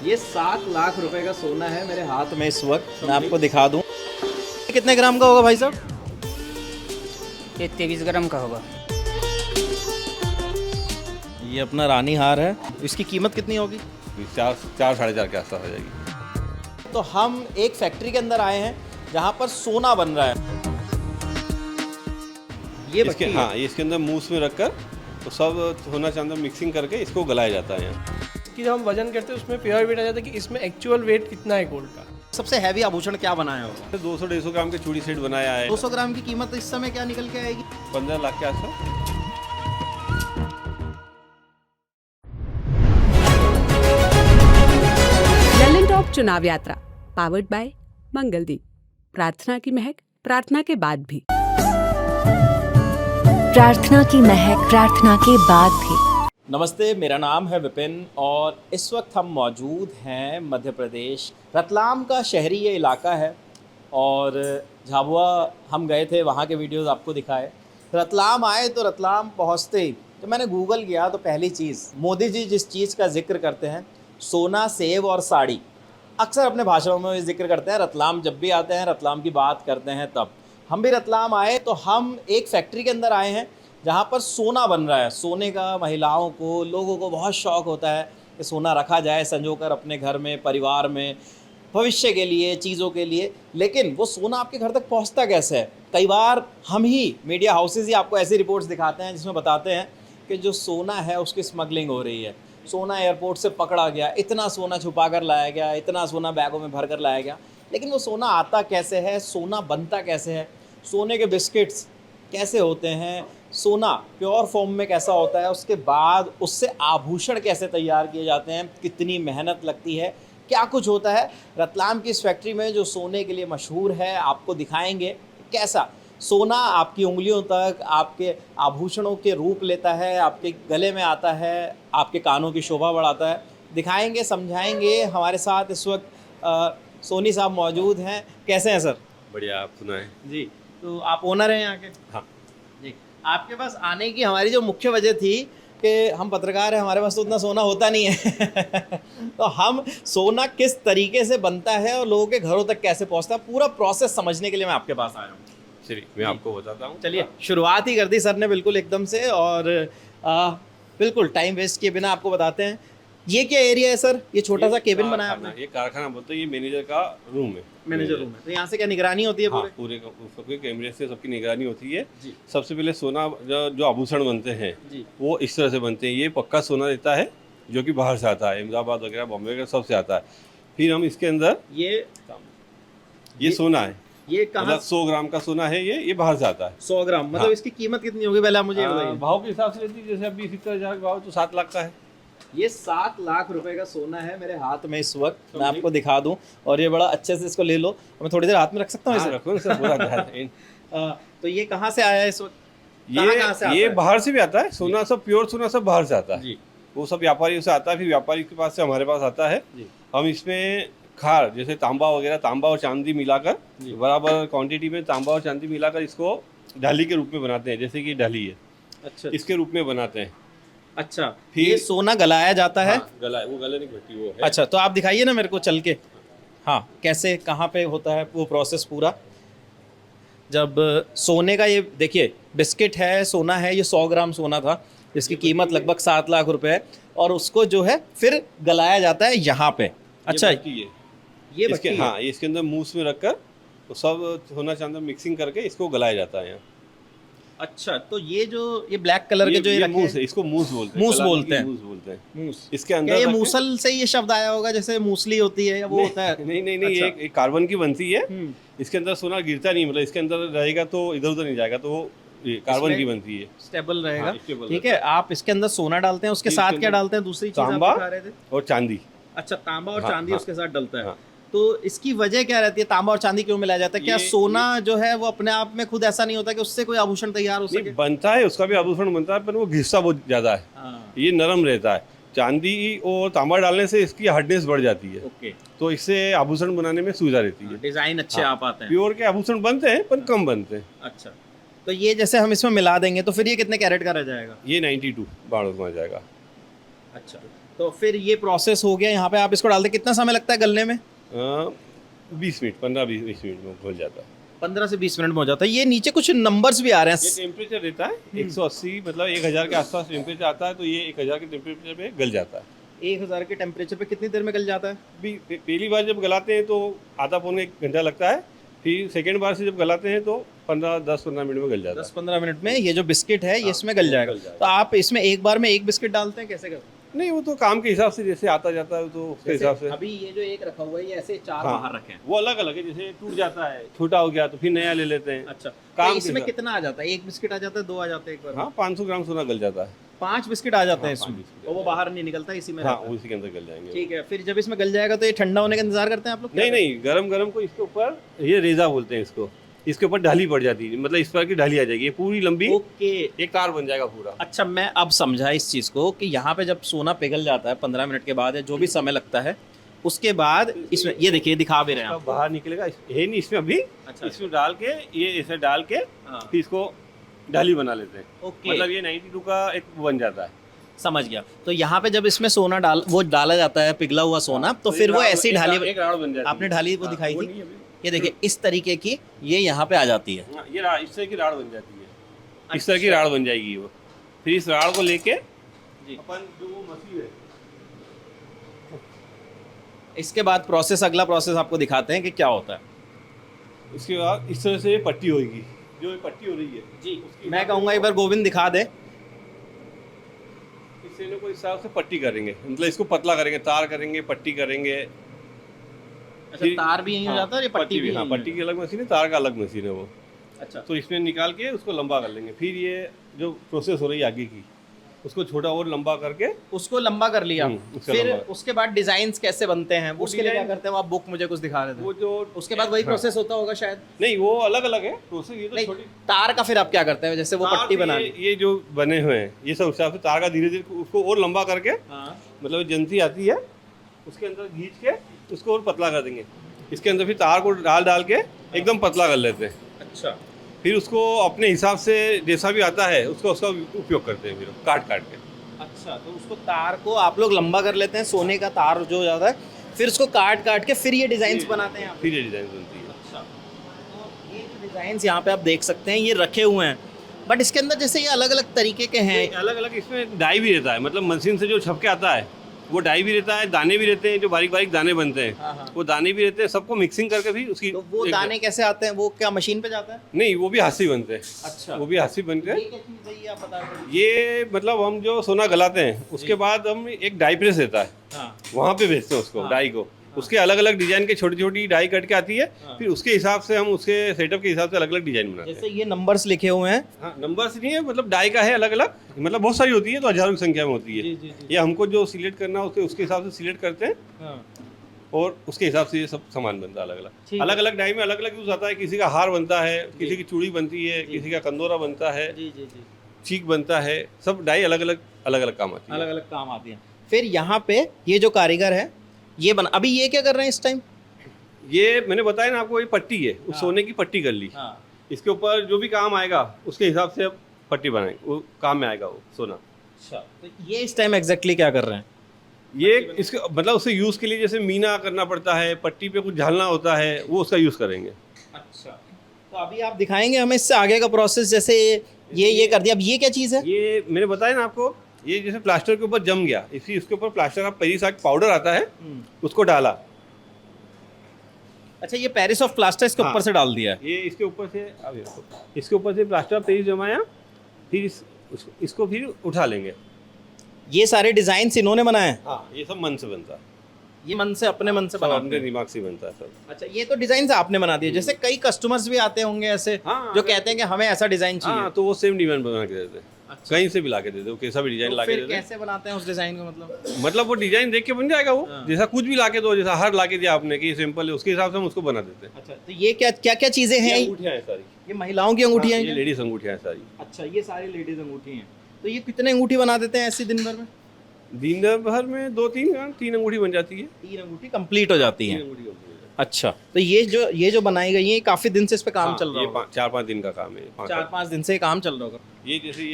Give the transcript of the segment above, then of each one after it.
ये 7 लाख रुपए का सोना है मेरे हाथ में इस वक्त। मैं आपको दिखा दूं। कितने ग्राम का होगा भाई साहब? ये 23 ग्राम का होगा। ये अपना रानी हार है। इसकी कीमत कितनी होगी? 4 साढ़े 4 के आसपास हो जाएगी। तो हम एक फैक्ट्री के अंदर आए हैं जहाँ पर सोना बन रहा है। ये इसके इसके अंदर मूस में रखकर तो सब सोना चांदी मिक्सिंग करके इसको गलाया जाता है यहाँ। कि जब हम वजन करते हैं उसमें प्योर वेट आ जाता है कि इसमें एक्चुअल वेट कितना है गोल्ड का। सबसे हैवी आभूषण क्या बनाया होगा? 200-150 ग्राम के चूड़ी सेट बनाया है। 200 ग्राम की कीमत इस समय क्या निकल के आएगी? 15 लाख के आसपास। ललन टॉप चुनाव यात्रा पावर्ड बाय मंगलदीप। प्रार्थना की महक प्रार्थना के बाद भी। प्रार्थना की महक प्रार्थना के बाद भी। नमस्ते, मेरा नाम है विपिन और इस वक्त हम मौजूद हैं मध्य प्रदेश रतलाम का शहरी ये इलाका है। और झाबुआ हम गए थे, वहाँ के वीडियोस आपको दिखाए। रतलाम आए तो रतलाम पहुँचते ही तो मैंने गूगल किया तो पहली चीज़ मोदी जी जिस चीज़ का जिक्र करते हैं, सोना, सेब और साड़ी, अक्सर अपने भाषणों में जिक्र करते हैं। रतलाम जब भी आते हैं, रतलाम की बात करते हैं। तब हम भी रतलाम आए तो हम एक फैक्ट्री के अंदर आए हैं जहाँ पर सोना बन रहा है। सोने का महिलाओं को, लोगों को बहुत शौक़ होता है कि सोना रखा जाए संजोकर अपने घर में, परिवार में, भविष्य के लिए, चीज़ों के लिए। लेकिन वो सोना आपके घर तक पहुँचता कैसे है? कई बार हम ही मीडिया हाउसेज ही आपको ऐसी रिपोर्ट्स दिखाते हैं जिसमें बताते हैं कि जो सोना है उसकी स्मगलिंग हो रही है, सोना एयरपोर्ट से पकड़ा गया, इतना सोना छुपा कर लाया गया, इतना सोना बैगों में भर कर लाया गया। लेकिन वो सोना आता कैसे है, सोना बनता कैसे है, सोने के बिस्किट्स कैसे होते हैं, सोना प्योर फॉर्म में कैसा होता है, उसके बाद उससे आभूषण कैसे तैयार किए जाते हैं, कितनी मेहनत लगती है, क्या कुछ होता है रतलाम की इस फैक्ट्री में जो सोने के लिए मशहूर है। आपको दिखाएंगे कैसा सोना आपकी उंगलियों तक, आपके आभूषणों के रूप लेता है, आपके गले में आता है, आपके कानों की शोभा बढ़ाता है। दिखाएंगे, समझाएंगे। हमारे साथ इस वक्त सोनी साहब मौजूद हैं। कैसे हैं सर? बढ़िया, आप सुनाएं। जी, तो आप ओनर हैं यहाँ के? हाँ जी। आपके पास आने की हमारी जो मुख्य वजह थी कि हम पत्रकार हैं, हमारे पास तो उतना सोना होता नहीं है तो हम सोना किस तरीके से बनता है और लोगों के घरों तक कैसे पहुँचता है, पूरा प्रोसेस समझने के लिए मैं आपके पास आया हूँ। चलिए मैं आपको बताता हूँ। चलिए, शुरुआत ही कर दी सर ने बिल्कुल एकदम से। और बिल्कुल टाइम वेस्ट किए बिना आपको बताते हैं ये क्या एरिया है सर? ये छोटा सा केबिन बनाया आपने? ये कारखाना बोलते हैं, ये मैनेजर का रूम है। मैनेजर रूम है। तो यहाँ से क्या निगरानी होती है? हाँ, पूरे सबके कैमरे से सबकी निगरानी होती है जी। सबसे पहले सोना जो आभूषण बनते हैं जी। वो इस तरह से बनते हैं। ये पक्का सोना रहता है जो कि बाहर से आता है, अहमदाबाद वगैरह, बॉम्बे वगैरह सब से आता है। फिर हम इसके अंदर ये सोना है, ये कहाँ? मतलब 100 ग्राम का सोना है। ये बाहर से आता है। 100 ग्राम मतलब हाँ। इसकी कीमत कितनी होगी पहले आप मुझे ये बताइए। भाव के हिसाब से लेती है, जैसे अभी 70,000 का भाव तो 7 लाख का है। ये 7 लाख रुपए का सोना है मेरे हाथ में इस वक्त। मैं आपको दिखा दूं और ये बड़ा अच्छे से इसको ले लो। मैं थोड़ी देर हाथ में रख सकता हूँ इसे? हाँ, रखो सर, पूरा ध्यान। तो ये कहाँ से आया है इस वक्त? कहाँ से आता ये है? बाहर से भी आता है। सोना सब प्योर सोना सब बाहर से आता है जी। वो सब व्यापारियों से आता है, फिर व्यापारी के पास से हमारे पास आता है जी। हम इसमें खार जैसे तांबा वगैरह, तांबा और चांदी मिलाकर बराबर क्वांटिटी में तांबा और चांदी मिलाकर इसको ढाली के रूप में बनाते हैं। जैसे कि ढाली है, अच्छा, इसके रूप में बनाते हैं। अच्छा। फिर ये सोना गलाया जाता है? हाँ, गला है, वो गले नहीं भट्टी वो है। अच्छा, तो आप दिखाइए ना मेरे को चल के। हाँ, कैसे, कहाँ पे होता है वो प्रोसेस पूरा? जब सोने का ये देखिए बिस्किट है, सोना है, ये 100 ग्राम सोना था जिसकी कीमत लगभग 7 लाख रुपए है। और उसको जो है फिर गलाया जाता है यहाँ पे। अच्छा, ये ये इसके भट्टी है। हाँ, इसके अंदर मूस में रखकर तो सब सोना चांदी मिक्सिंग करके इसको गलाया जाता है यहाँ। अच्छा, तो ये जो ये ब्लैक कलर के जो ये रखे मूस हैं, है, इसको मूस बोलते हैं। मूस कलाली बोलते की हैं। मूस बोलते हैं। मूस। इसके क्या अंदर ये रख के- मूसल से ये शब्द आया होगा जैसे मूसली होती है या वो होता है? नहीं, अच्छा। ये एक कार्बन की बनती है। इसके अंदर सोना गिरता नहीं, मतलब इसके अंदर रहेगा तो इधर उधर नहीं जाएगा, तो वो कार्बन इसमें की बनती है। स्टेबल रहेगा। हाँ, stable ठीक है, आप इसके अंदर सोना डालते हैं, उसके इसके साथ क्या अंदर डालते हैं? दूसरी चीज आप तांबा दिखा रहे थे। और चांदी। अच्छा, तांबा और हाँ, चांदी हाँ। उसके साथ डलता है। हाँ। तो इसकी वजह क्या रहती है? तांबा और चांदी क्यों मिलाया जाता है? क्या सोना जो है वो अपने आप में खुद ऐसा नहीं होता कि उससे कोई आभूषण तैयार हो सके? नहीं, बनता है, उसका भी आभूषण बनता है, पर वो घिसता बहुत ज्यादा है। हाँ। ये नरम रहता है। चांदी और तांबा डालने से इसकी हार्डनेस बढ़ जाती है, ओके। तो इससे आभूषण बनाने में सुविधा रहती है। डिजाइन अच्छे हाँ। आ पाते हैं। प्योर के आभूषण बनते हैं पर कम बनते हैं। अच्छा, तो ये जैसे हम इसमें मिला देंगे तो फिर ये कितने कैरेट का रह जाएगा? ये 92 बाढ़ में आ जाएगा। अच्छा, तो फिर ये प्रोसेस हो गया, यहाँ पे आप इसको डालते, कितना समय लगता है गलने में? 20 मिनट, 15-20 मिनट में घुल जाता है। 15 से 20 मिनट में हो जाता है। ये नीचे कुछ नंबर्स भी आ रहे ये हैं। टेम्परेचर रहता है 180, मतलब 1000 के आसपास टेम्परेचर आता है, तो ये 1000 के टेम्परेचर पे गल जाता है। 1000 के टेम्परेचर पे कितनी देर में गल जाता है? पहली बार जब गलाते हैं तो आधा पौने 1 घंटा लगता है, फिर सेकेंड बार से जब गलाते हैं तो 10-15 मिनट में गल जाता है। 10-15 मिनट में ये जो बिस्किट है ये इसमें गल जाएगा। तो आप इसमें एक बार में एक बिस्किट डालते हैं, कैसे करते हैं? नहीं, वो तो काम के हिसाब से जैसे आता जाता है तो उसके हिसाब से। अभी ये जो एक रखा हुआ है ये ऐसे 4 हाँ, बाहर रखे हैं। वो अलग अलग है, जैसे टूट जाता है, छोटा हो गया तो फिर नया ले लेते हैं। अच्छा, काम तो के इसमें हिसाब। कितना आ जाता है? एक बिस्किट आ जाता है, 2 आ जाते हैं एक बार में? हाँ, 500 ग्राम सोना गल जाता है। 5 बिस्किट आ जाते हैं हाँ, इसमें, 5 बिस्किट और वो बाहर नहीं निकलता, इसी में हाँ, रहता है। उसी के अंदर गल जाएंगे। ठीक है, फिर जब इसमें गल जाएगा तो ये ठंडा होने का इंतजार करते हैं आप लोग? नहीं नहीं, गरम गरम को इसके ऊपर, ये रेजा बोलते हैं इसको, इसके ऊपर ढाली पड़ जाती है, मतलब इस पर की ढाली आ जाएगी, ये पूरी लंबी ओके। एक तार बन जाएगा पूरा। अच्छा, मैं अब समझा इस चीज़ को कि यहाँ पे जब सोना पिघल जाता है 15 मिनट के बाद या जो भी समय लगता है, उसके बाद इसमें ये देखिए दिखा भी रहे हैं आप। बाहर निकलेगा, है नहीं इसमें अभी। अच्छा। इसमें डाल के, ये इसे डाल के हाँ। फिर इसको ढाली बना लेते हैं। ओके। मतलब ये 92 का एक बन जाता है। समझ गया। तो यहाँ पे जब इसमें सोना डाला जाता है, पिघला हुआ सोना, तो फिर वो ऐसी ढाली, एक राड बन जाती है। आपने ढाली वो हाँ, दिखाई वो थी, नहीं है अभी। ये देखिए इस तरीके की ये यहाँ पे आ जाती है। हाँ, ये इस तरह की राड बन जाती है, इस तरह की राड बन जाएगी वो। फिर इस राड को लेके अपन जो वो मशीन है, इसके बाद अगला प्रोसेस आपको दिखाते हैं कि क्या होता है। इसके बाद इस तरह से ये पट्टी होगी, जो ये पट्टी हो रही है जी, मैं कहूँगा एक बार गोविंद दिखा दे। इससे को इस हिसाब से पट्टी करेंगे, मतलब इसको पतला करेंगे, तार करेंगे, पट्टी करेंगे। अच्छा, तार भी यही हो जाता है, ये पट्टी भी? हाँ, पट्टी की अलग मशीन है, तार का अलग मशीन है वो। अच्छा, तो इसमें निकाल के उसको लंबा कर लेंगे। फिर ये जो प्रोसेस हो रही है आगे की, उसको छोटा और लंबा करके उसको लंबा कर लिया। उसका फिर लंबा। उसके बाद डिजाइन्स कैसे बनते हैं, वो उसके लिए क्या डिजाइन- करते हैं? वो आप बुक मुझे कुछ दिखा रहे थे। वो जो उसके बाद वही हाँ। प्रोसेस होता होगा शायद। नहीं, वो अलग अलग है प्रोसेस। ये तो नहीं, छोटी तार का फिर आप क्या करते हैं? जैसे वो तार पट्टी से बना ये जो बने हुए हैं, ये सब हिसाब से तार का धीरे धीरे उसको और लंबा करके, हाँ। मतलब एजेंसी आती है, उसके अंदर खींच के उसको और पतला कर देंगे। इसके अंदर फिर तार को डाल के एकदम पतला कर लेते हैं। अच्छा, फिर उसको अपने हिसाब से जैसा भी आता है उसका उपयोग करते हैं, फिर काट काट के। अच्छा, तो उसको तार को आप लोग लंबा कर लेते हैं, सोने का तार जो हो जाता है, फिर उसको काट काट के फिर ये डिजाइन बनाते हैं आप। फिर ये डिजाइन बनती है। अच्छा, तो ये जो डिजाइन यहाँ पे आप देख सकते हैं, ये रखे हुए हैं, बट इसके अंदर जैसे ये अलग अलग तरीके के हैं। अलग अलग इसमें डाई भी रहता है, मतलब मशीन से जो छप के आता है वो डाई भी रहता है, दाने भी रहते हैं, जो बारीक बारीक दाने बनते हैं, हाँ, हाँ। वो दाने भी रहते हैं। सबको मिक्सिंग करके भी उसकी तो वो दाने कैसे आते हैं? वो क्या मशीन पे जाता है? नहीं, वो भी हाथ से ही बनते हैं। अच्छा, वो भी हाथ से ही बनते हैं। ये क्या चीज़ है, ये आप बता रहे हैं? ये मतलब हम जो सोना गलाते हैं उसके बाद हम एक डाई प्रेस रहता है, हाँ, वहाँ पे भेजते हैं उसको, हाँ। डाई को। उसके अलग अलग डिजाइन के छोटी छोटी डाई कट के आती है, हाँ। फिर उसके हिसाब से हम उसके सेटअप के हिसाब से अलग अलग डिजाइन बनाते हैं। जैसे ये नंबर्स लिखे हुए हैं। हाँ, नंबर्स नहीं है, मतलब डाई का है अलग अलग, मतलब बहुत सारी होती है, तो हजारों की संख्या में होती है। जी, जी, जी। ये हमको जो सिलेक्ट करना है उसके हिसाब से सिलेक्ट करते हैं, हाँ, और उसके हिसाब से ये सब सामान बनता है अलग ठीक अलग। है। अलग अलग डाई में अलग अलग यूज आता है। किसी का हार बनता है, किसी की चूड़ी बनती है, किसी का कंदोरा बनता है, जी जी जी, चीक बनता है। सब डाई अलग अलग काम आती है। अलग अलग काम आती हैं। फिर यहाँ पे ये जो कारीगर है ये अभी ये क्या कर रहे हैं इस टाइम? ये मैंने बताया ना आपको, ये पट्टी है, उस हाँ। सोने की पट्टी कर ली। हाँ, इसके ऊपर जो भी काम आएगा उसके हिसाब से अब पट्टी बनाएंगे, वो काम में आएगा वो सोना। अच्छा, तो ये इस टाइम एग्जैक्टली क्या कर रहे हैं? ये इसके मतलब उससे यूज़ के लिए जैसे मीना करना पड़ता है, पट्टी पे कुछ झालना होता है, वो उसका यूज़ करेंगे। अच्छा, तो अभी आप दिखाएंगे हमें इससे आगे का प्रोसेस। जैसे ये कर दिया, अब ये क्या चीज़ है? ये मैंने बताया ना आपको, ये जैसे प्लास्टर के ऊपर जम गया, इसी उसके ऊपर प्लास्टर ऑफ पेरिस पाउडर आता है, उसको डाला। अच्छा, ये पेरिस ऑफ प्लास्टर इसके हाँ। ऊपर से डाल दिया है। ये इसके ऊपर से इसके ऊपर से प्लास्टर ऑफ पेरिस जमाया, फिर इसको फिर उठा लेंगे। ये सारे डिजाइन इन्होंने बनाए हैं? हाँ, ये सब मन से बनता है, ये मन से अपने मन से सब बनाते अपने हैं? दिमाग से बनता है सब। अच्छा, ये तो डिजाइन आपने बना दिए। जैसे कई कस्टमर्स भी आते होंगे ऐसे हाँ, जो कहते हैं कि हमें ऐसा डिजाइन चाहिए। हाँ, तो वो सेम डिजाइन बना के देते हैं। अच्छा। कहीं से भी ला के देते हो, कैसा भी डिजाइन तो ला के फिर देते हैं। कैसे बनाते हैं उस डिजाइन को? मतलब वो डिजाइन देख के बन जाएगा वो। हाँ। जैसा कुछ भी ला के दो, जैसा हार ला के दिया आपने कि ये सिंपल है, उसके हिसाब से हम उसको बना देते हैं। अच्छा, तो ये क्या क्या क्या चीजें हैं? ये अंगूठियाँ हैं सारी, ये महिलाओं की अंगूठियां ये हैं? लेडीज अंगूठियाँ हैं सारी। अच्छा, ये सारी लेडीज अंगूठी हैं। तो ये कितने अंगूठी बना देते हैं ऐसे दिन भर में? दिन भर में 2-3 अंगूठी बन जाती है। 3 अंगूठी कंप्लीट हो जाती तीन हैं। अंगूठी complete हो जाती अच्छा, तो ये जो बनाई गई है, काफी दिन से इस पे है। काम हाँ, चल रहा ये होगा। 4-5 दिन का काम है। 4-5 दिन से ये काम चल रहा होगा। ये जैसे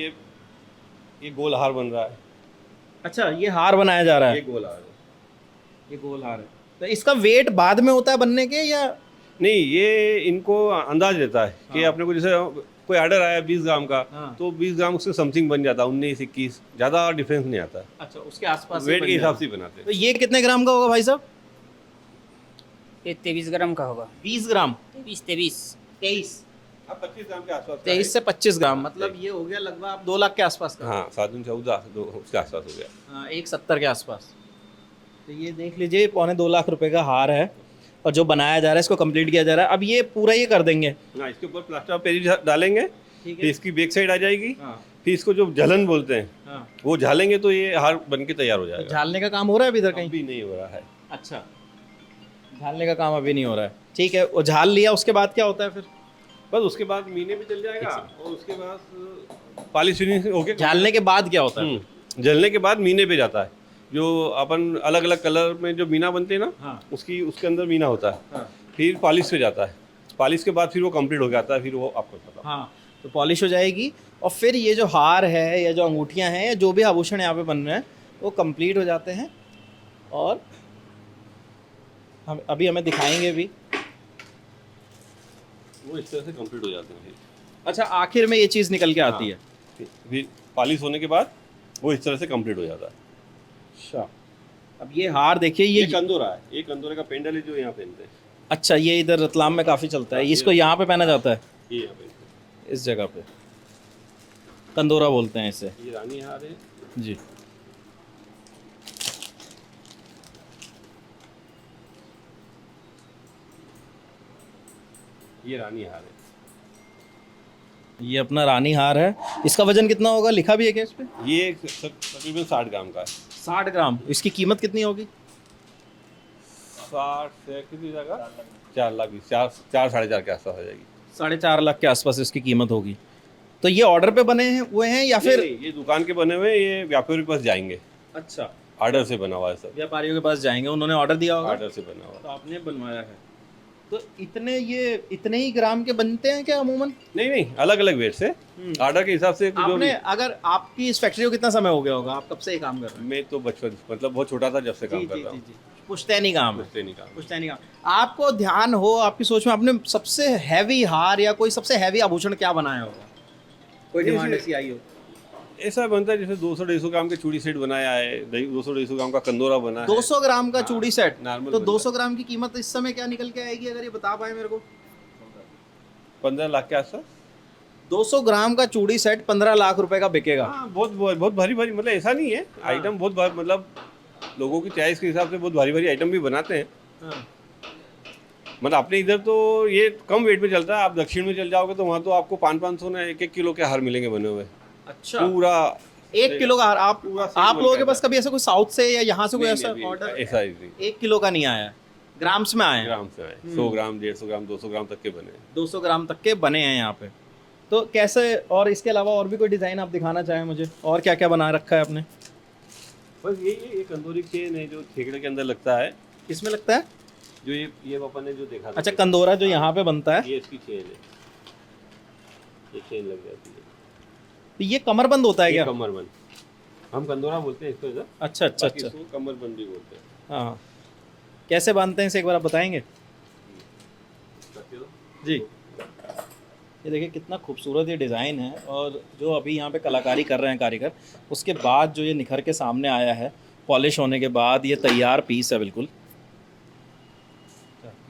ये गोल हार बन रहा है, अच्छा, ये हार बनाया जा रहा ये है, गोल हार है। ये गोल हार है। तो इसका वेट बाद में होता है बनने के या? नहीं, ये इनको अंदाज रहता है कि हाँ। अपने को जैसे कोई ऑर्डर आया 20 ग्राम का, हाँ। तो 20 ग्राम उससे समथिंग बन जाता है, 19-21, ज़्यादा डिफरेंस नहीं आता। अच्छा, उसके आसपास वेट के हिसाब से ही बनाते तो हैं। ये कितने ग्राम का होगा भाई साहब? ये 23 ग्राम का होगा। 20 ग्राम, 23 23 अब 25 ग्राम के आसपास का 23 से 25 ग्राम, मतलब ये हो गया लगभग आप 2 लाख के आसपास है। का। हाँ, 7-14 उसके आसपास हो गया। हाँ, 170 के आसपास। तो ये देख लीजिए 2.25 लाख रुपए का हार है और जो बनाया जा रहा है इसको कंप्लीट किया जा रहा है। अब ये पूरा ये कर देंगे। हाँ, इसके ऊपर प्लास्टर ऑफ पेरिस डालेंगे, ठीक फिर इसकी बैक साइड आ जाएगी, हाँ फिर इसको जो झलन बोलते हैं हाँ। वो झालेंगे तो ये हार बन के तैयार हो तो जाएगा। झालने का काम हो रहा है अभी इधर कहीं? भी नहीं हो रहा है। अच्छा, झालने का काम अभी नहीं हो रहा है, ठीक है। वो झाल लिया, उसके बाद क्या होता है फिर? बस उसके बाद महीने भी चल जाएगा और उसके बाद पॉलिश फिनिश होके झालने के बाद क्या होता है? जलने के बाद मीने पे जाता है। जो अपन अलग अलग कलर में जो मीना बनते हैं ना, हाँ। उसके अंदर मीना होता है। हाँ। फिर पॉलिश पे जाता है, पॉलिश के बाद फिर वो कंप्लीट हो जाता है, फिर वो आपको पता। हाँ, तो पॉलिश हो जाएगी और फिर ये जो हार है या जो अंगूठियाँ हैं या जो भी आभूषण यहाँ पे बन रहे हैं वो कंप्लीट हो जाते हैं और हम अभी हमें दिखाएंगे भी। वो इस तरह से कंप्लीट हो जाते हैं। अच्छा, आखिर में ये चीज़ निकल के आती है। फिर पॉलिश होने के बाद वो इस तरह से कंप्लीट हो जाता है। अच्छा, अब ये हार देखिए, ये ये कंदोरा है, ये कंदोरे का पेंडल है जो यहाँ पहनते हैं। अच्छा, ये इधर रतलाम में काफ़ी चलता है, इसको यहाँ पे पहना जाता है, ये यहाँ पहनते हैं। इस जगह पे कंदोरा बोलते हैं इसे। ये रानी हार है। जी, ये रानी हार है। ये अपना रानी हार है। इसका वजन कितना होगा, लिखा भी है क्या इस पे? ये तकरीबन 60 ग्राम का है। 60 ग्राम। इसकी कीमत कितनी होगी? 60 से कितनी जगह 4 लाख 4-4.5 के आसपास हो जाएगी। 4.5 लाख के आसपास इसकी कीमत होगी। तो ये ऑर्डर पे बने हैं हुए हैं या फिर? नहीं, ये दुकान के बने हुए, ये व्यापारी के पास जाएंगे। अच्छा, ऑर्डर से बना हुआ है सब। व्यापारियों के पास जाएंगे, उन्होंने ऑर्डर दिया होगा ऑर्डर से बना हुआ। तो आपने बनवाया है। तो इतने ही ग्राम के बनते हैं क्या अमूमन? नहीं, अलग अलग वेट से ऑर्डर के हिसाब से जो आपने भी। अगर आपकी इस फैक्ट्री को कितना समय हो गया होगा, आप कब से ये काम कर रहे हैं? मैं तो बचपन मतलब बहुत छोटा था जब से काम कर रहा हूँ। पुश्तैनी काम है। पुश्तैनी काम। पुश्तैनी काम। आपको ध्यान हो, आपकी सोच में आपने सबसे हैवी हार या कोई सबसे हैवी आभूषण क्या बनाया होगा? कोई जैसे- डिमांड ऐसी आई हो? ऐसा बनता है जैसे 200-250 ग्राम के चूड़ी सेट बनाया है, 200-250 ग्राम का कंदोरा बना है। 200 ग्राम का हाँ, चूड़ी सेट। नॉर्मल तो बनता 200 ग्राम की कीमत इस समय क्या निकल के आएगी, अगर ये बता पाए मेरे को? 15 लाख के आसपास। 200 ग्राम का चूड़ी सेट 15 लाख रुपए का बिकेगा। हाँ, बहुत भारी मतलब ऐसा नहीं है। आइटम बहुत मतलब लोगों की चॉइस के हिसाब से बहुत भारी आइटम भी बनाते हैं। हाँ। मतलब अपने इधर तो ये कम वेट में चलता है। आप दक्षिण में चल जाओगे तो वहाँ तो आपको 500 ना 1-1 किलो के हार मिलेंगे बने हुए। अच्छा, पूरा 1 किलो का हार। आप पूरा सेट आप लोगों के बनता पास कभी ऐसा कोई साउथ से या यहाँ से कोई नहीं, ऐसा नहीं, ऑर्डर? ऐसा ही नहीं। 1 किलो का नहीं आया, ग्राम्स में आया है। ग्राम से आए 100 ग्राम 150 ग्राम 200 ग्राम तक के बने हैं। 200 ग्राम तक के बने हैं यहाँ पे। तो कैसे, और इसके अलावा और भी कोई डिज़ाइन आप दिखाना चाहें मुझे, और क्या क्या बना रखा है आपने? बस ये कंदोरी चेन है जो खेकड़े के अंदर लगता है। किसमें लगता है? जो ये अपन ने जो देखा था। अच्छा, कंदोरा जो यहाँ पे बनता है, ये इसकी चेन है। ये चेन लग जाती है। तो ये कमरबंद होता है ये क्या? कमरबंद, हम कंदोरा बोलते हैं इसको इधर। अच्छा अच्छा बाकी अच्छा, इसको कमरबंद भी बोलते हैं। हाँ। कैसे बांधते हैं इसे, एक बार आप बताएंगे? जी, ये देखिए कितना खूबसूरत ये डिज़ाइन है, और जो अभी यहाँ पे कलाकारी कर रहे हैं कारीगर, उसके बाद जो ये निखर के सामने आया है पॉलिश होने के बाद, ये तैयार पीस है बिल्कुल।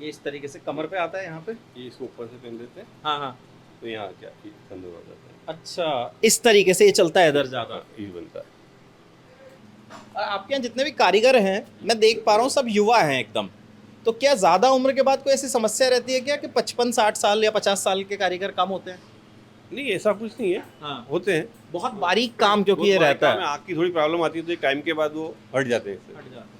ये इस तरीके से कमर पे आता है यहाँ पे। ये इसको ऊपर से पहन देते हैं हाँ हाँ। तो यहाँ क्या कंदोरा हो जाता है। अच्छा, इस तरीके से ये चलता है इधर ज़्यादा। ये बनता है। और आपके यहाँ जितने भी कारीगर हैं, मैं देख पा रहा हूँ सब युवा हैं एकदम। तो क्या ज़्यादा उम्र के बाद कोई ऐसी समस्या रहती है क्या कि 55-60 साल या 50 साल के कारीगर कम होते हैं? नहीं, ऐसा कुछ नहीं है। हाँ, होते हैं बहुत बारीक काम क्योंकि ये बहुत रहता बारीक काम है। आँख की थोड़ी प्रॉब्लम आती है तो एक टाइम के बाद वो हट जाते हैं इससे। हट जाता है।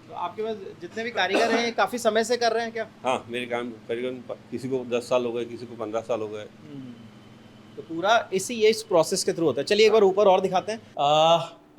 तो आपके पास जितने भी कारीगर हैं काफ़ी समय से कर रहे हैं क्या? हाँ, मेरे काम करीबन किसी को 10 साल हो गए, किसी को 15 साल हो गए। तो पूरा इस प्रोसेस के थ्रू होता है। चलिए एक बार ऊपर और दिखाते हैं।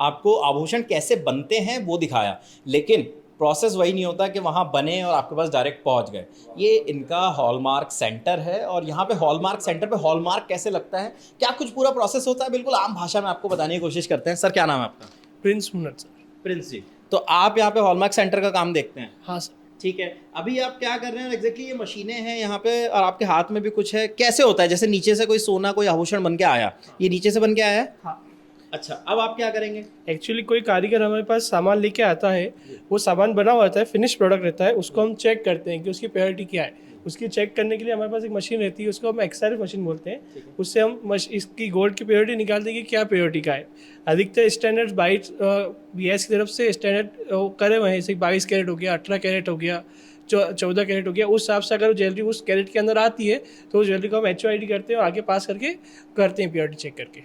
आपको आभूषण कैसे बनते हैं वो दिखाया, लेकिन प्रोसेस वही नहीं होता कि वहाँ बने और आपके पास डायरेक्ट पहुँच गए। ये इनका हॉलमार्क सेंटर है, और यहाँ पे हॉलमार्क सेंटर पे हॉलमार्क कैसे लगता है, क्या कुछ पूरा प्रोसेस होता है, बिल्कुल आम भाषा में आपको बताने की कोशिश करते हैं। सर, क्या नाम है आपका? Prince Munnat sir. Prince ji, तो आप यहाँ पे हॉलमार्क सेंटर का काम देखते हैं? हाँ सर। ठीक है, अभी आप क्या कर रहे हैं एग्जैक्टली? ये मशीनें हैं यहाँ पे और आपके हाथ में भी कुछ है, कैसे होता है? जैसे नीचे से कोई सोना, कोई आभूषण बन के आया, ये नीचे से बन के आया है? हाँ। अच्छा, अब आप क्या करेंगे? एक्चुअली कोई कारीगर हमारे पास सामान लेके आता है, वो सामान बना हुआ रहता है, फिनिश प्रोडक्ट रहता है, उसको हम चेक करते हैं कि उसकी प्योरिटी क्या है। उसकी चेक करने के लिए हमारे पास एक मशीन रहती है, उसको हम एक्सआरएफ मशीन बोलते हैं। उससे हम इसकी गोल्ड की प्योरिटी निकालते हैं कि क्या प्योरिटी का है। अधिकतर स्टैंडर्ड BIS की तरफ से स्टैंडर्ड करे हुए हैं, जैसे 22 कैरेट हो गया, 18 कैरेट हो गया, 14 कैरेट हो गया। उस हिसाब से अगर ज्वेलरी उस कैरेट के अंदर आती है तो उस ज्वेलरी को हम HOID करते हैं और आगे पास करके करते हैं प्योरिटी चेक करके।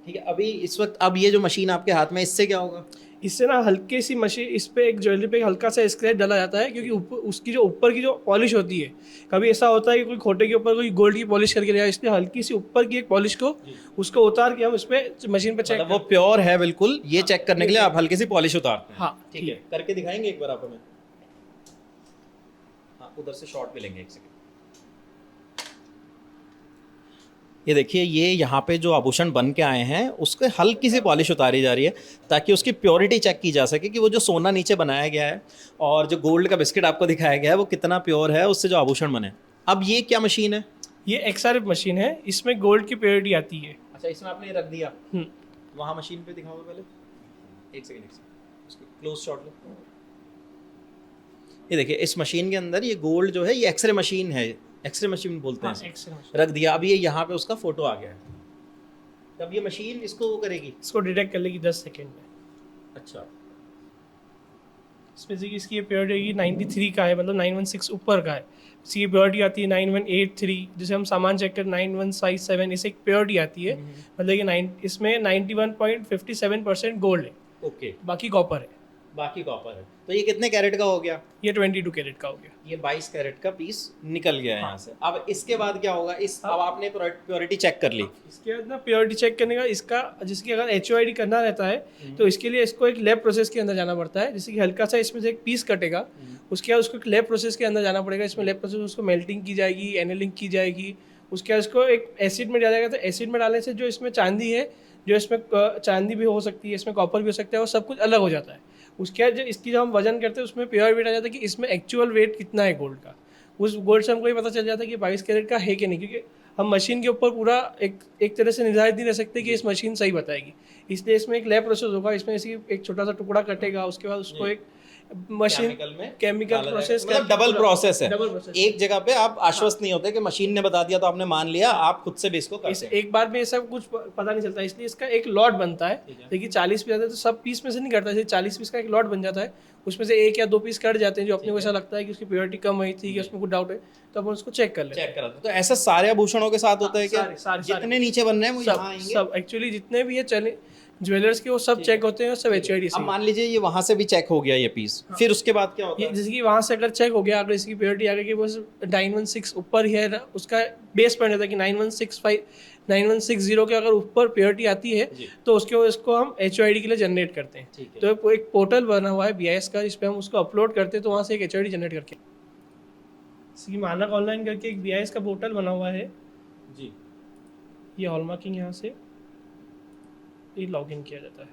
ठीक है, अभी इस वक्त अब ये जो मशीन आपके हाथ में, इससे क्या होगा? इससे ना हल्की सी मशीन, इस पे एक ज्वेलरी पे हल्का सा स्क्रैच डाला जाता है, क्योंकि उसकी जो ऊपर की जो पॉलिश होती है, कभी ऐसा होता है कि कोई खोटे के ऊपर कोई गोल्ड की पॉलिश करके लिया, इसलिए हल्की सी ऊपर की एक पॉलिश को उसको उतार के हम उस पे मशीन पे चेक, मतलब वो प्योर है बिल्कुल, ये चेक करने के लिए आप हल्की सी पॉलिश उतारते हैं? हाँ ठीक है, करके दिखाएंगे एक बार आप हमें? हाँ, उधर से शॉट पे लेंगे, एक सेकंड। ये देखिए, ये यहाँ पे जो आभूषण बन के आए हैं उसके हल्की सी पॉलिश उतारी जा रही है ताकि उसकी प्योरिटी चेक की जा सके कि वो जो सोना नीचे बनाया गया है और जो गोल्ड का बिस्किट आपको दिखाया गया है वो कितना प्योर है, उससे जो आभूषण बने। अब ये क्या मशीन है? ये XRF मशीन है, इसमें गोल्ड की प्योरिटी आती है। अच्छा, इसमें आपने ये रख दिया, वहाँ मशीन पे दिखाओ पहले। एक सेकंड उसकी क्लोज शॉट लो। ये देखिए, इस मशीन के अंदर ये गोल्ड जो है, ये एक्सरे मशीन है, एक्सरे मशीन बोलते हैं। एक्सरे मशीन रख दिया, अब ये यहाँ पे उसका फोटो आ गया है, तब ये मशीन इसको वो करेगी, इसको डिटेक्ट कर लेगी 10 सेकेंड में। अच्छा, स्पेसिफिक इसकी ये प्योरिटी 93 का है, मतलब 916 ऊपर का है। इसकी प्योरिटी आती है 9183, जिसे हम सामान चेक कर 9157, इसे एक प्योरिटी आती है, मतलब कि इसमें 91.57% गोल्ड है, ओके, बाकी कॉपर है। बाकी कॉपर है। तो ये कितने कैरेट का हो गया? ये 22 कैरेट का हो गया। ये 22 कैरेट का पीस निकल गया है यहाँ से। अब इसके बाद क्या होगा? अब आपने प्योरिटी चेक कर ली, इसके बाद ना प्योरिटी चेक करने का इसका, जिसकी अगर HOID करना रहता है तो इसके लिए इसको एक लैब प्रोसेस के अंदर जाना पड़ता है। जैसे कि हल्का सा इसमें से एक पीस कटेगा, उसके बाद उसको एक लैब प्रोसेस के अंदर जाना पड़ेगा। इसमें लैब प्रोसेस, उसको मेल्टिंग की जाएगी, एनालिंग की जाएगी, उसके बाद इसको एक एसिड में डाला जाएगा। तो एसिड में डालने से जो इसमें चांदी है, जो इसमें चांदी भी हो सकती है, इसमें कॉपर भी हो सकता है, वो सब कुछ अलग हो जाता है। उसके बाद जो इसकी जो हम वजन करते हैं उसमें प्योर वेट आ जाता है कि इसमें एक्चुअल वेट कितना है गोल्ड का। उस गोल्ड से हमको ये पता चल जाता है कि 22 कैरेट का है कि नहीं, क्योंकि हम मशीन के ऊपर पूरा एक तरह से निर्धारित नहीं रह सकते कि इस मशीन सही बताएगी। इसलिए इसमें एक लैब प्रोसेस होगा, इसमें इसकी एक छोटा सा टुकड़ा कटेगा, उसके बाद उसको एक मशीन केमिकल प्रोसेस, मतलब डबल प्रोसेस है। Double process. एक जगह पे आप आश्वस्त नहीं होते कि मशीन ने बता दिया तो आपने मान लिया, आप खुद से भी इसको करते हैं। एक बार में ये सब कुछ पता नहीं चलता, इसलिए इसका एक लॉट बनता है। देखिए 40 पीस आते हैं तो सब पीस में से नहीं करता है, 40 पीस का एक लॉट बन जाता है। उसमें से 1 या 2 पीस कट जाते हैं जो अपने को ऐसा लगता है कि उसकी प्योरिटी कम हुई थी या उसमें कुछ डाउट है, तो अपन उसको चेक कर लेते हैं। चेक कराते हैं। तो ऐसा सारे आभूषणों के साथ होता है क्या? सारे जितने नीचे बन रहे हैं वो यहाँ आएंगे? सब एक्चुअली जितने भी ये चले ज्वेलर्स के वो सब चेक होते हैं और सब HOID से। अब मान लीजिए ये वहां से भी चेक हो गया ये पीस, फिर उसके बाद क्या होता है? जैसे कि वहाँ से अगर चेक हो गया, अगर इसकी प्योरिटी आ गई कि बस 916 ऊपर ही है, उसका बेस पॉइंट रहता है कि 9160 के अगर ऊपर प्योरिटी आती है तो उसको हम HOID के लिए जनरेट करते हैं। तो एक पोर्टल बना हुआ है BIS का, जिस पे हम उसको अपलोड करते हैं, तो वहाँ से एक HOID जनरेट करके, जैसे कि मानक ऑनलाइन करके एक BIS का पोर्टल बना हुआ है जी, ये हॉलमार्किंग यहाँ से ये लॉगिन किया जाता है।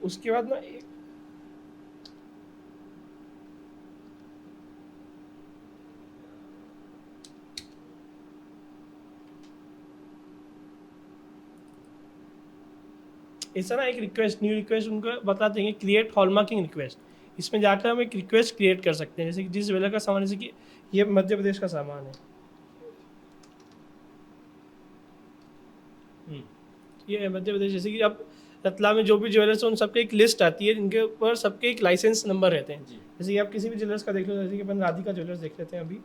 उसके बाद ना ऐसा ना एक न्यू रिक्वेस्ट उनको बताते हैं, क्रिएट हॉलमार्किंग रिक्वेस्ट। इसमें जाकर हम एक रिक्वेस्ट क्रिएट कर सकते हैं, जैसे कि जिस ज्वेलर का सामान, जैसे कि ये मध्य प्रदेश का सामान है, ये मध्य प्रदेश, जैसे कि अब रतलाम में जो भी ज्वेलर्स हैं उन सबके एक लिस्ट आती है जिनके ऊपर सबके एक लाइसेंस नंबर रहते हैं। जैसे कि आप किसी भी ज्वेलर्स का देख लो, जैसे कि अपन राधिका ज्वेलर्स देख लेते हैं अभी,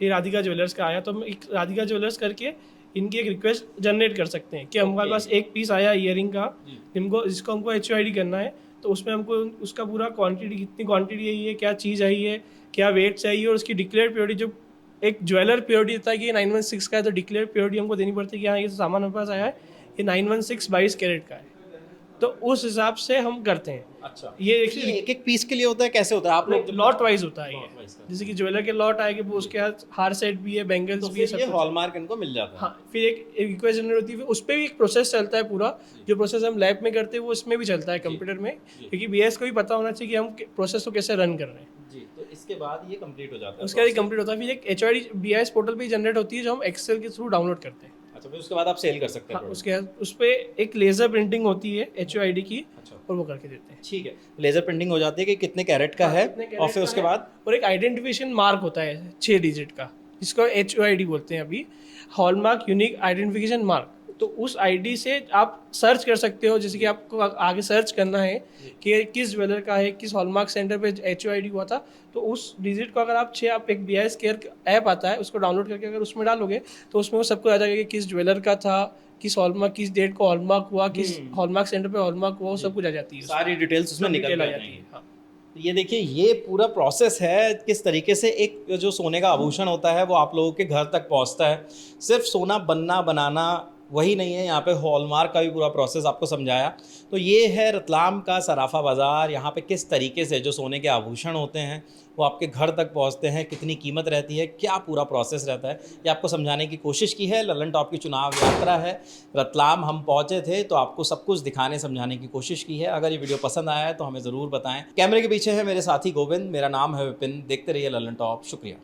ये राधिका ज्वेलर्स का आया, तो हम एक राधिका ज्वेलर्स करके इनकी एक रिक्वेस्ट जनरेट कर सकते हैं कि हमारे पास एक पीस आया ईयरिंग का, जिसको हमको HOID करना है, तो उसमें हमको उसका पूरा क्वांटिटी, कितनी क्वांटिटी आई है, क्या चीज़ आई है, क्या वेट चाहिए, और उसकी डिक्लेयर प्योरिटी, जो एक ज्वेलर प्योरिटी देता है कि ये 916 का है, तो डिक्लेयर प्योरिटी हमको देनी पड़ती है कि हाँ ये सामान हमारे पास आया है, ये 916 22 कैरेट का है। तो उस हिसाब से हम करते हैं। अच्छा, ये ये एक पीस के लिए होता है, कैसे होता है आप लोग जब- लॉट वाइज होता है ये, Lot wise का। जैसे कि ज्वेलर के लॉट आएंगे वो उसके साथ हार सेट भी है, बैंगल्स तो भी है, फिर सब ये कुछ। हॉलमार्क इनको मिल जाता है। हाँ, फिर एक रिक्वेस्ट जनरेट होती है, फिर उस पर भी एक प्रोसेस चलता है पूरा, जो प्रोसेस हम लैब में करते हैं वो इसमें भी चलता है कंप्यूटर में, क्योंकि बीएस को भी पता होना चाहिए कि हम प्रोसेस को कैसे रन कर रहे हैं। जी, तो इसके बाद ये कंप्लीट हो जाता है। उसके बाद कंप्लीट होता है, फिर एक HYD BIS पोर्टल पे जनरेट होती है जो हम एक्सेल के थ्रू डाउनलोड करते हैं। अच्छा, फिर उसके बाद आप सेल कर सकते हैं हाँ, product। उसके बाद उस पर एक लेज़र प्रिंटिंग होती है HYD की, अच्छा, और वो करके देते हैं। ठीक है, लेजर प्रिंटिंग हो जाती है कि कितने कैरेट का है, कितने कैरेट और फिर का उसके है, बाद और एक आइडेंटिफिकेशन मार्क होता है 6 डिजिट का, जिसको HYD बोलते हैं अभी, हॉलमार्क यूनिक आइडेंटिफिकेशन मार्क। तो उस आईडी से आप सर्च कर सकते हो, जैसे कि आपको आगे सर्च करना है कि किस ज्वेलर का है, किस हॉलमार्क सेंटर पे HYD हुआ था, तो उस डिजिट को अगर आप एक BIS केयर ऐप आता है उसको डाउनलोड करके अगर उसमें डालोगे तो उसमें वो सबको आ जाएगा कि किस ज्वेलर का था, किस हॉलमार्क, किस डेट को हॉलमार्क हुआ, किस हॉलमार्क सेंटर पे हॉलमार्क हुआ, वो सब कुछ आ जाती है उसमें। सारी डिटेल्स उसमें सब निकल डिटेल के आ आ जाती जाएंगी। है। हाँ। ये देखिए, ये पूरा प्रोसेस है किस तरीके से एक जो सोने का आभूषण होता है वो आप लोगों के घर तक पहुंचता है। सिर्फ सोना बनना बनाना वही नहीं है, यहाँ पे हॉलमार्क का भी पूरा प्रोसेस आपको समझाया। तो ये है रतलाम का सराफा बाज़ार। यहाँ पे किस तरीके से जो सोने के आभूषण होते हैं वो आपके घर तक पहुँचते हैं, कितनी कीमत रहती है, क्या पूरा प्रोसेस रहता है, ये आपको समझाने की कोशिश की है। ललन टॉप की चुनाव यात्रा है, रतलाम हम पहुँचे थे तो आपको सब कुछ दिखाने समझाने की कोशिश की है। अगर ये वीडियो पसंद आया है तो हमें ज़रूर बताएं। कैमरे के पीछे है मेरे साथी गोविंद, मेरा नाम है विपिन। देखते रहिए ललन टॉप। शुक्रिया।